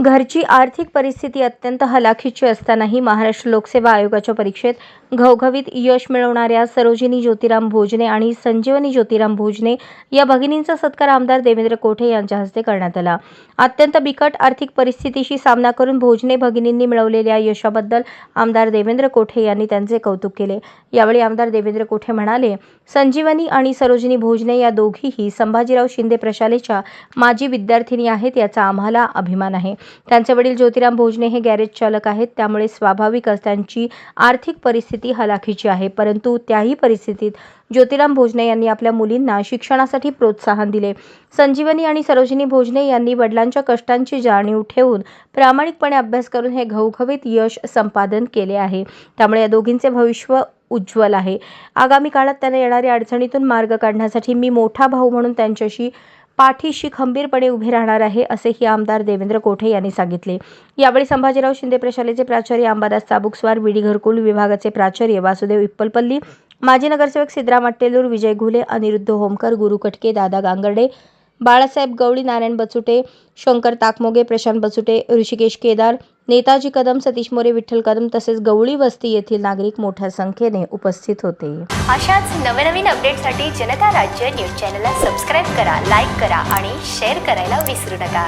घरची आर्थिक परिस्थिती अत्यंत हलाखीची असतानाही महाराष्ट्र लोकसेवा आयोगाच्या परीक्षेत घवघवीत यश मिळवणाऱ्या सरोजिनी ज्योतिराम भोजने आणि संजीवनी ज्योतिराम भोजने या भगिनींचा सत्कार आमदार देवेंद्र कोठे यांच्या हस्ते करण्यात आला। अत्यंत बिकट आर्थिक परिस्थितीशी सामना करून भोजने भगिनींनी मिळवलेल्या यशाबद्दल आमदार देवेंद्र कोठे यांनी त्यांचे कौतुक केले। यावेळी आमदार देवेंद्र कोठे म्हणाले, संजीवनी आणि सरोजिनी भोजने या दोघीही संभाजीराव शिंदे प्रशालेच्या माजी विद्यार्थिनी आहेत, याचा आम्हाला अभिमान आहे। त्यांचे वडील ज्योतिराम भोजने हे गॅरेज चालक आहेत, त्यामुळे स्वाभाविकच त्यांची आर्थिक परिस्थिती हलाखीची आहे, परंतु त्याही परिस्थितीत ज्योतिराम भोजने यांनी आपल्या मुलींना शिक्षणासाठी प्रोत्साहन दिले। संजीवनी आणि सरोजिनी भोजने यांनी वडिलांच्या कष्टांची जाणीव ठेवून प्रामाणिकपणे अभ्यास करून हे घवघवीत यश संपादन केले आहे, त्यामुळे या दोघींचे भविष्य उज्ज्वल आहे। आगामी काळात त्यांना येणाऱ्या अडचणीतून मार्ग काढण्यासाठी मी मोठा भाऊ म्हणून त्यांच्याशी पाठीशी खंबीरपणे उभे राहणार आहे, असेही आमदार देवेंद्र कोठे यांनी सांगितले। यावेळी संभाजीराव शिंदे प्रशालेचे प्राचार्य अंबादास चाबुकस्वार, बीडी घरकुल विभागाचे प्राचार्य वासुदेव इप्पलपल्ली, माजी नगरसेवक सिद्धराम अट्टेलूर, विजय घुले, अनिरुद्ध होमकर, गुरु कटके, दादा गांगर्डे, बाळासाहेब गवळी, नारायण बचुटे, शंकर ताकमोगे, प्रशांत बचुटे, ऋषिकेश केदार, नेताजी कदम, सतीश मोरे, विठ्ठल कदम तसेच गवळी वस्ती येथील नागरिक मोठ्या संख्येने उपस्थित होते। अशाच नवनवीन अपडेट्ससाठी जनता राज्य न्यूज चॅनलला सबस्क्राईब करा, लाईक करा आणि शेअर करायला विसरू नका।